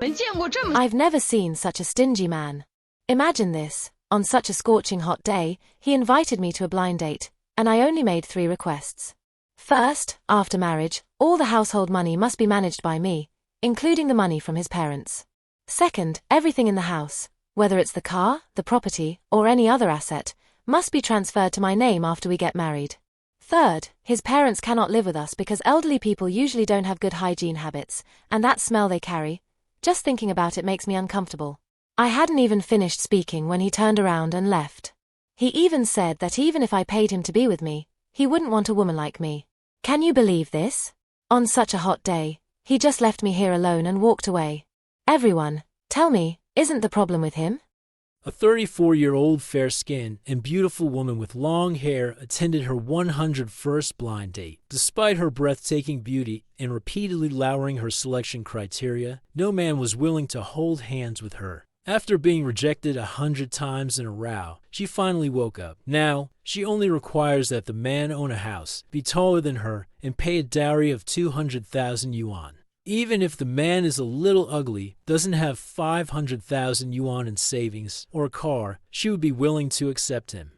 I've never seen such a stingy man. Imagine this, on such a scorching hot day, he invited me to a blind date, and I only made 3 requests. First, after marriage, all the household money must be managed by me, including the money from his parents. Second, everything in the house, whether it's the car, the property, or any other asset, must be transferred to my name after we get married. Third, his parents cannot live with us because elderly people usually don't have good hygiene habits, and that smell they carry, just thinking about it makes me uncomfortable. I hadn't even finished speaking when he turned around and left. He even said that even if I paid him to be with me, he wouldn't want a woman like me. Can you believe this? On such a hot day, he just left me here alone and walked away. Everyone, tell me, isn't the problem with him? A 34-year-old fair-skinned and beautiful woman with long hair attended her 101st blind date. Despite her breathtaking beauty and repeatedly lowering her selection criteria, no man was willing to hold hands with her. After being rejected 100 times in a row, she finally woke up. Now, she only requires that the man own a house, be taller than her, and pay a dowry of 200,000 yuan. Even if the man is a little ugly, doesn't have 500,000 yuan in savings, or a car, she would be willing to accept him.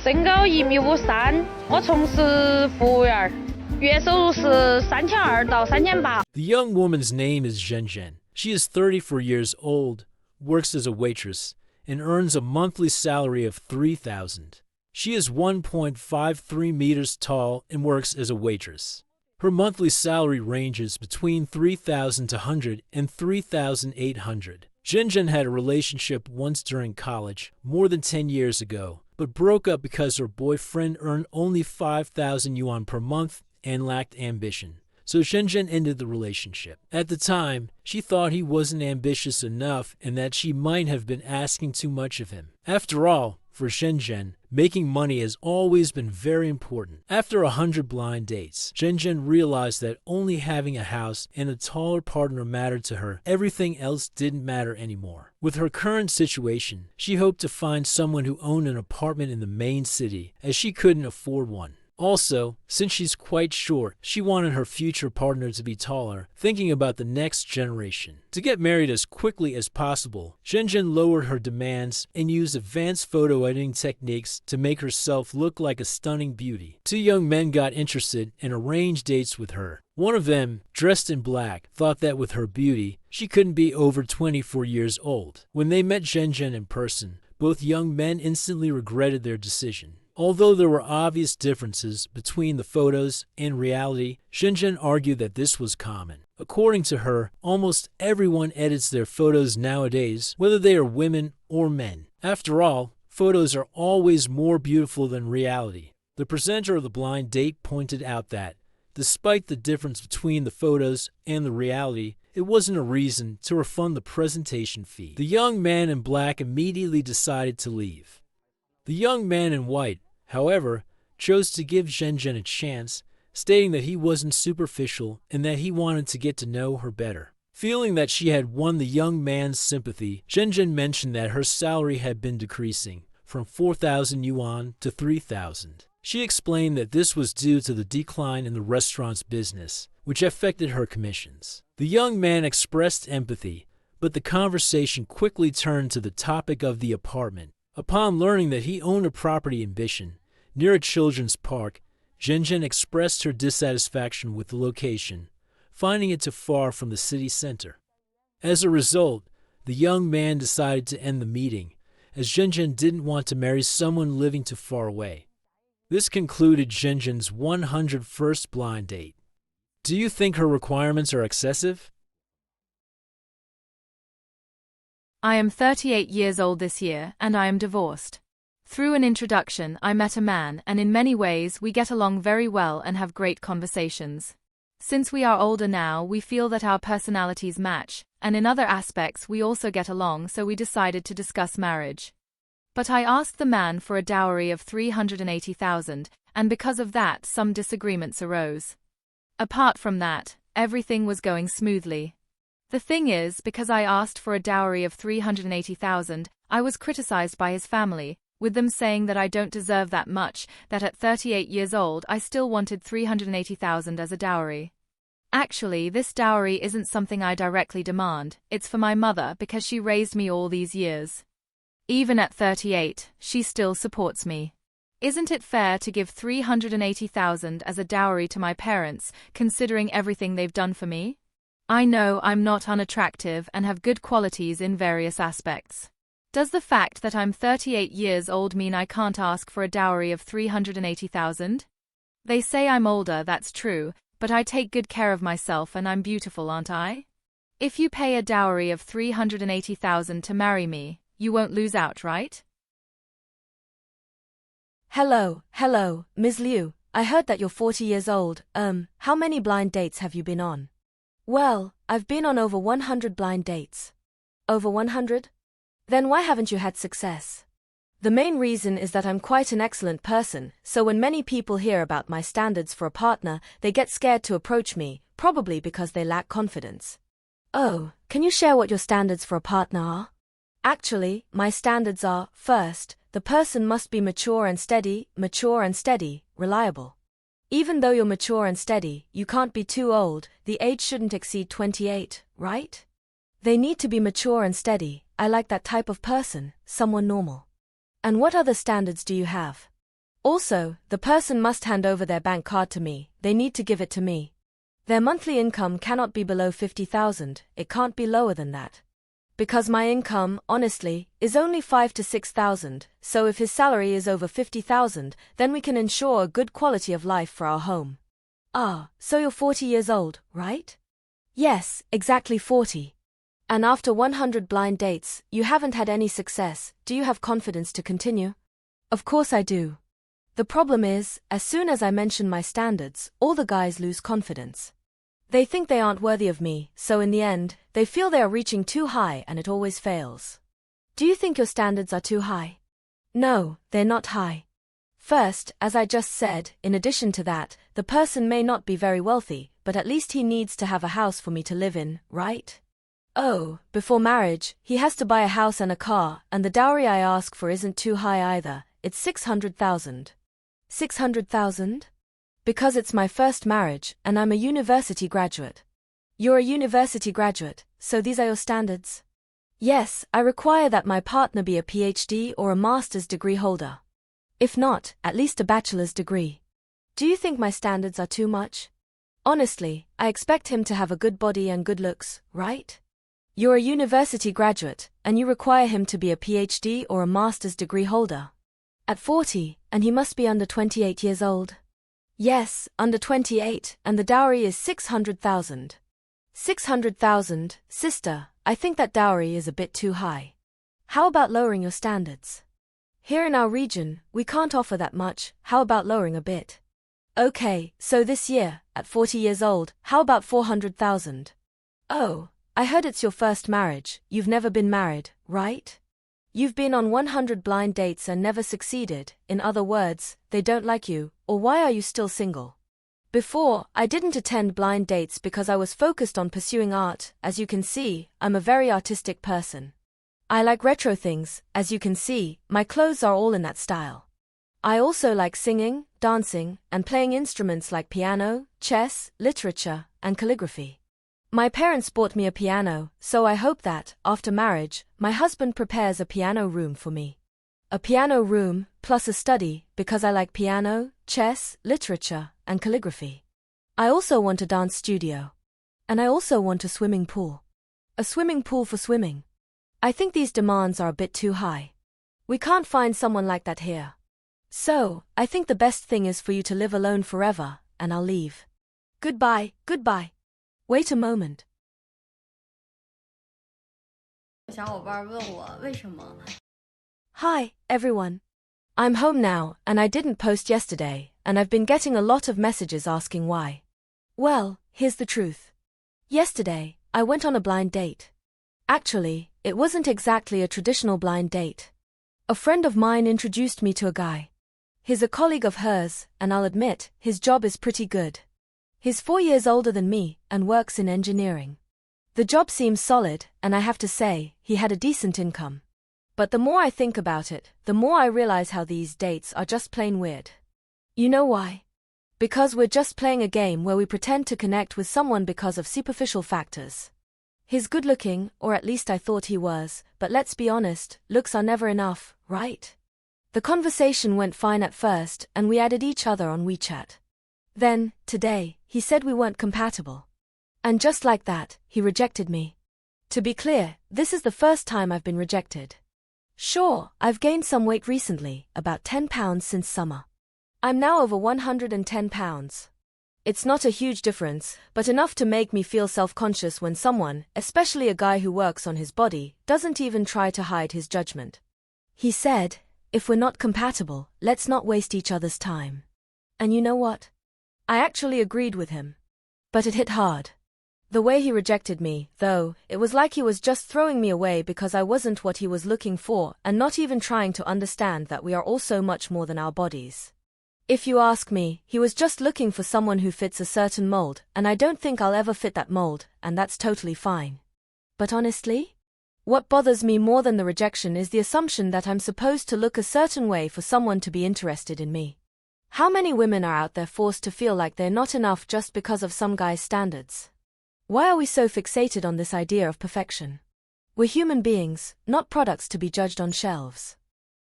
身高1米53，我从事服务员，月收入是3200到3800。 The young woman's name is Zhenzhen. She is 34 years old, works as a waitress, and earns a monthly salary of 3,000. She is 1.53 meters tall and works as a waitress. Her monthly salary ranges between 3,200 and 3,800. Zhenzhen had a relationship once during college, more than 10 years ago, but broke up because her boyfriend earned only 5,000 yuan per month and lacked ambition. So Zhenzhen ended the relationship. At the time, she thought he wasn't ambitious enough and that she might have been asking too much of him. After all, for Zhenzhen, making money has always been very important. After 100 blind dates, Zhenzhen realized that only having a house and a taller partner mattered to her. Everything else didn't matter anymore. With her current situation, she hoped to find someone who owned an apartment in the main city, as she couldn't afford one. Also, since she's quite short, she wanted her future partner to be taller, thinking about the next generation. To get married as quickly as possible, Zhenzhen lowered her demands and used advanced photo editing techniques to make herself look like a stunning beauty. 2 young men got interested and arranged dates with her. One of them, dressed in black, thought that with her beauty, she couldn't be over 24 years old. When they met Zhenzhen in person, both young men instantly regretted their decision. Although there were obvious differences between the photos and reality, Zhenzhen argued that this was common. According to her, almost everyone edits their photos nowadays, whether they are women or men. After all, photos are always more beautiful than reality. The presenter of the blind date pointed out that, despite the difference between the photos and the reality, it wasn't a reason to refund the presentation fee. The young man in black immediately decided to leave. The young man in white, however, chose to give Zhenzhen a chance, stating that he wasn't superficial and that he wanted to get to know her better. Feeling that she had won the young man's sympathy, Zhenzhen mentioned that her salary had been decreasing from 4,000 yuan to 3,000. She explained that this was due to the decline in the restaurant's business, which affected her commissions. The young man expressed empathy, but the conversation quickly turned to the topic of the apartment. Upon learning that he owned a property in Bishan, near a children's park, Zhenzhen expressed her dissatisfaction with the location, finding it too far from the city center. As a result, the young man decided to end the meeting, as Zhenzhen didn't want to marry someone living too far away. This concluded Zhenzhen's 101st blind date. Do you think her requirements are excessive? I am 38 years old this year, and I am divorced. Through an introduction, I met a man, and in many ways we get along very well and have great conversations. Since we are older now, we feel that our personalities match, and in other aspects we also get along, so we decided to discuss marriage. But I asked the man for a dowry of 380,000, and because of that some disagreements arose. Apart from that, everything was going smoothly. The thing is, because I asked for a dowry of 380,000, I was criticized by his family, with them saying that I don't deserve that much, that at 38 years old I still wanted 380,000 as a dowry. Actually, this dowry isn't something I directly demand, it's for my mother because she raised me all these years. Even at 38, she still supports me. Isn't it fair to give 380,000 as a dowry to my parents, considering everything they've done for me? I know I'm not unattractive and have good qualities in various aspects. Does the fact that I'm 38 years old mean I can't ask for a dowry of 380,000? They say I'm older, that's true, but I take good care of myself and I'm beautiful, aren't I? If you pay a dowry of 380,000 to marry me, you won't lose out, right? Hello, Ms. Liu. I heard that you're 40 years old. How many blind dates have you been on? Well, I've been on over 100 blind dates. Over 100? Then why haven't you had success? The main reason is that I'm quite an excellent person, so when many people hear about my standards for a partner, they get scared to approach me, probably because they lack confidence. Oh, can you share what your standards for a partner are? Actually, my standards are, first, the person must be mature and steady, reliable. Even though you're mature and steady, you can't be too old, the age shouldn't exceed 28, right? They need to be mature and steady. I like that type of person, someone normal. And what other standards do you have? Also, the person must hand over their bank card to me, they need to give it to me. Their monthly income cannot be below 50,000, it can't be lower than that. Because my income, honestly, is only 5,000 to 6,000, so if his salary is over 50,000, then we can ensure a good quality of life for our home. Ah, so you're 40 years old, right? Yes, exactly 40. And after 100 blind dates, you haven't had any success. Do you have confidence to continue? Of course I do. The problem is, as soon as I mention my standards, all the guys lose confidence. They think they aren't worthy of me, so in the end, they feel they are reaching too high and it always fails. Do you think your standards are too high? No, they're not high. First, as I just said, in addition to that, the person may not be very wealthy, but at least he needs to have a house for me to live in, right? Oh, before marriage, he has to buy a house and a car, and the dowry I ask for isn't too high either, it's 600,000. 600,000? Because it's my first marriage, and I'm a university graduate. You're a university graduate, so these are your standards? Yes, I require that my partner be a PhD or a master's degree holder. If not, at least a bachelor's degree. Do you think my standards are too much? Honestly, I expect him to have a good body and good looks, right? You're a university graduate, and you require him to be a PhD or a master's degree holder. At 40, and he must be under 28 years old. Yes, under 28, and the dowry is 600,000. 600,000, sister, I think that dowry is a bit too high. How about lowering your standards? Here in our region, we can't offer that much, how about lowering a bit? Okay, so this year, at 40 years old, how about 400,000? Oh, I heard it's your first marriage, you've never been married, right? You've been on 100 blind dates and never succeeded, in other words, they don't like you, or why are you still single? Before, I didn't attend blind dates because I was focused on pursuing art. As you can see, I'm a very artistic person. I like retro things, as you can see, my clothes are all in that style. I also like singing, dancing, and playing instruments like piano, chess, literature, and calligraphy. My parents bought me a piano, so I hope that, after marriage, my husband prepares a piano room for me. A piano room, plus a study, because I like piano, chess, literature, and calligraphy. I also want a dance studio. And I also want a swimming pool. A swimming pool for swimming. I think these demands are a bit too high. We can't find someone like that here. So, I think the best thing is for you to live alone forever, and I'll leave. Goodbye, goodbye. Wait a moment. 小伙伴问我为什么 Hi, everyone. I'm home now, and I didn't post yesterday, and I've been getting a lot of messages asking why. Well, here's the truth. Yesterday, I went on a blind date. Actually, it wasn't exactly a traditional blind date. A friend of mine introduced me to a guy. He's a colleague of hers, and I'll admit, his job is pretty good. He's 4 years older than me, and works in engineering. The job seems solid, and I have to say, he had a decent income. But the more I think about it, the more I realize how these dates are just plain weird. You know why? Because we're just playing a game where we pretend to connect with someone because of superficial factors. He's good looking, or at least I thought he was, but let's be honest, looks are never enough, right? The conversation went fine at first, and we added each other on WeChat. Then, today, he said we weren't compatible. And just like that, he rejected me. To be clear, this is the first time I've been rejected. Sure, I've gained some weight recently, about 10 pounds since summer. I'm now over 110 pounds. It's not a huge difference, but enough to make me feel self-conscious when someone, especially a guy who works on his body, doesn't even try to hide his judgment. He said, if we're not compatible, let's not waste each other's time. And you know what? I actually agreed with him. But it hit hard. The way he rejected me, though, it was like he was just throwing me away because I wasn't what he was looking for and not even trying to understand that we are all so much more than our bodies. If you ask me, he was just looking for someone who fits a certain mold, and I don't think I'll ever fit that mold, and that's totally fine. But honestly, what bothers me more than the rejection is the assumption that I'm supposed to look a certain way for someone to be interested in me. How many women are out there forced to feel like they're not enough just because of some guy's standards? Why are we so fixated on this idea of perfection? We're human beings, not products to be judged on shelves.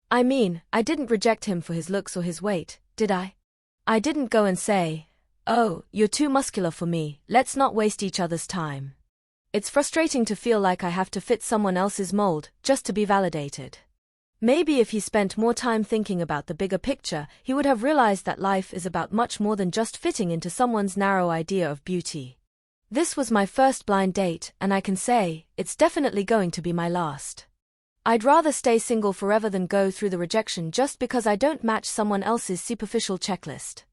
I mean, I didn't reject him for his looks or his weight, did I? I didn't go and say, oh, you're too muscular for me, let's not waste each other's time. It's frustrating to feel like I have to fit someone else's mold just to be validated. Maybe if he spent more time thinking about the bigger picture, he would have realized that life is about much more than just fitting into someone's narrow idea of beauty. This was my first blind date, and I can say, it's definitely going to be my last. I'd rather stay single forever than go through the rejection just because I don't match someone else's superficial checklist.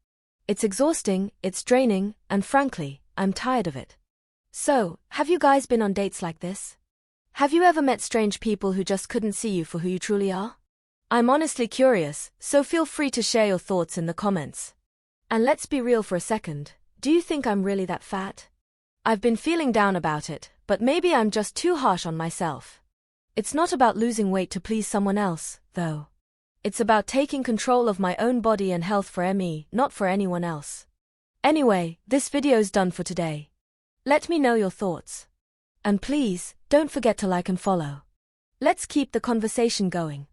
It's exhausting, it's draining, and frankly, I'm tired of it. So, have you guys been on dates like this? Have you ever met strange people who just couldn't see you for who you truly are? I'm honestly curious, so feel free to share your thoughts in the comments. And let's be real for a second, do you think I'm really that fat? I've been feeling down about it, but maybe I'm just too harsh on myself. It's not about losing weight to please someone else, though. It's about taking control of my own body and health for me, not for anyone else. Anyway, this video's done for today. Let me know your thoughts. And please, don't forget to like and follow. Let's keep the conversation going.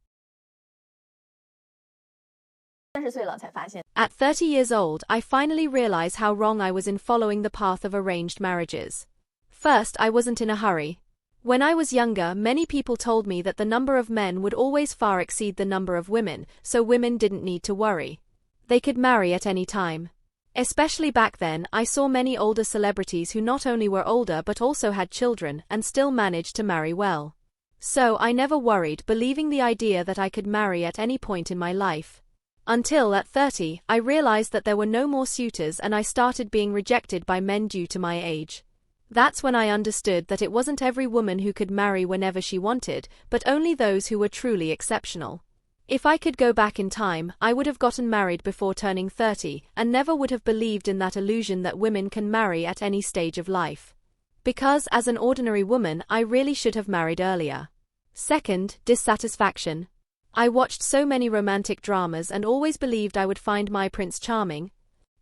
At 30 years old, I finally realize how wrong I was in following the path of arranged marriages. First, I wasn't in a hurry. When I was younger, many people told me that the number of men would always far exceed the number of women, so women didn't need to worry. They could marry at any time. Especially back then, I saw many older celebrities who not only were older but also had children and still managed to marry well. So I never worried, believing the idea that I could marry at any point in my life. Until at 30, I realized that there were no more suitors and I started being rejected by men due to my age. That's when I understood that it wasn't every woman who could marry whenever she wanted, but only those who were truly exceptional. If I could go back in time, I would have gotten married before turning 30, and never would have believed in that illusion that women can marry at any stage of life. Because, as an ordinary woman, I really should have married earlier. Second, dissatisfaction. I watched so many romantic dramas and always believed I would find my Prince Charming.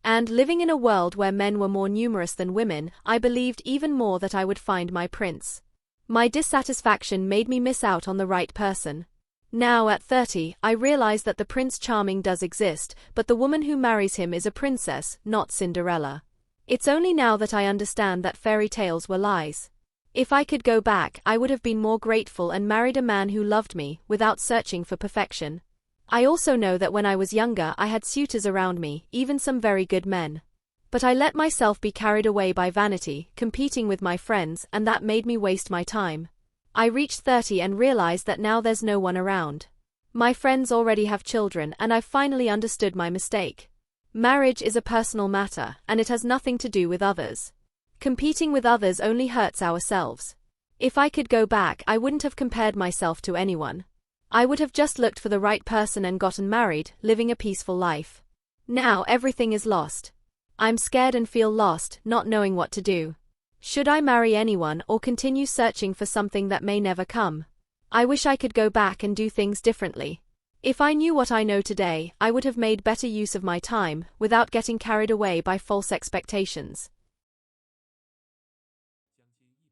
And living in a world where men were more numerous than women, I believed even more that I would find my prince. My dissatisfaction made me miss out on the right person. Now at 30, I realize that the Prince Charming does exist, but the woman who marries him is a princess, not Cinderella. It's only now that I understand that fairy tales were lies. If I could go back, I would have been more grateful and married a man who loved me, without searching for perfection. I also know that when I was younger I had suitors around me, even some very good men. But I let myself be carried away by vanity, competing with my friends, and that made me waste my time. I reached 30 and realized that now there's no one around. My friends already have children and I've finally understood my mistake. Marriage is a personal matter, and it has nothing to do with others. Competing with others only hurts ourselves. If I could go back, I wouldn't have compared myself to anyone. I would have just looked for the right person and gotten married, living a peaceful life. Now everything is lost. I'm scared and feel lost, not knowing what to do. Should I marry anyone or continue searching for something that may never come? I wish I could go back and do things differently. If I knew what I know today, I would have made better use of my time, without getting carried away by false expectations.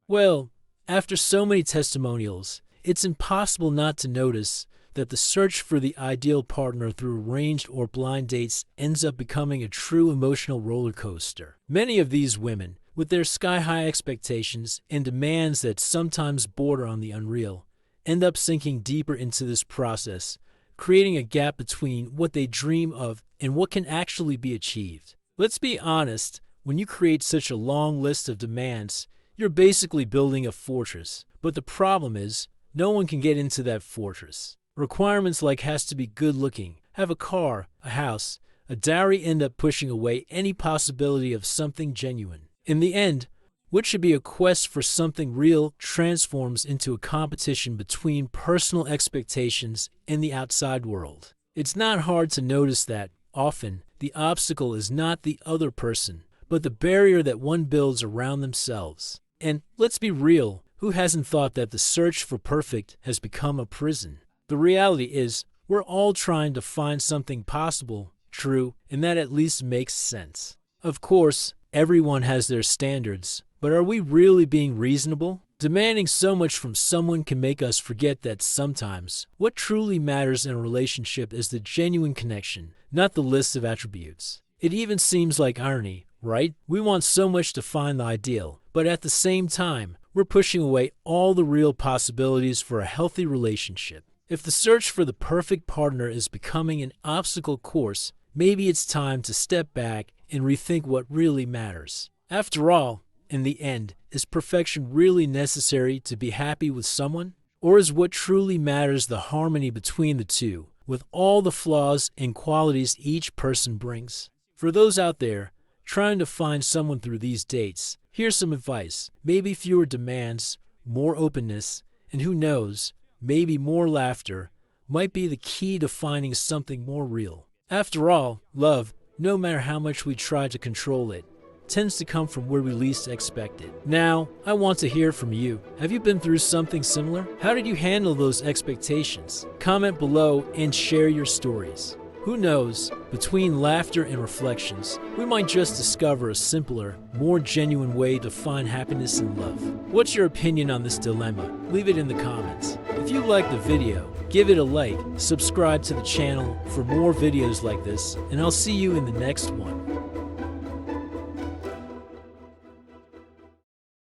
Well, after so many testimonials, it's impossible not to notice that the search for the ideal partner through arranged or blind dates ends up becoming a true emotional roller coaster. Many of these women, with their sky-high expectations and demands that sometimes border on the unreal, end up sinking deeper into this process, creating a gap between what they dream of and what can actually be achieved. Let's be honest, when you create such a long list of demands, you're basically building a fortress. But the problem is, no one can get into that fortress. Requirements like has to be good looking, have a car, a house, a dowry end up pushing away any possibility of something genuine. In the end, what should be a quest for something real transforms into a competition between personal expectations and the outside world. It's not hard to notice that, often, the obstacle is not the other person, but the barrier that one builds around themselves. And let's be real, who hasn't thought that the search for perfect has become a prison? The reality is, we're all trying to find something possible, true, and that at least makes sense. Of course, everyone has their standards, but are we really being reasonable? Demanding so much from someone can make us forget that sometimes what truly matters in a relationship is the genuine connection, not the list of attributes. It even seems like irony, right? We want so much to find the ideal, but at the same time, we're pushing away all the real possibilities for a healthy relationship. If the search for the perfect partner is becoming an obstacle course, maybe it's time to step back and rethink what really matters. After all, in the end, is perfection really necessary to be happy with someone? Or is what truly matters the harmony between the two, with all the flaws and qualities each person brings? For those out there trying to find someone through these dates, here's some advice. Maybe fewer demands, more openness, and who knows, maybe more laughter might be the key to finding something more real. After all, love, no matter how much we try to control it, tends to come from where we least expect it. Now, I want to hear from you. Have you been through something similar? How did you handle those expectations? Comment below and share your stories. Who knows, between laughter and reflections, we might just discover a simpler, more genuine way to find happiness in love. What's your opinion on this dilemma? Leave it in the comments. If you liked the video, give it a like, subscribe to the channel for more videos like this, and I'll see you in the next one.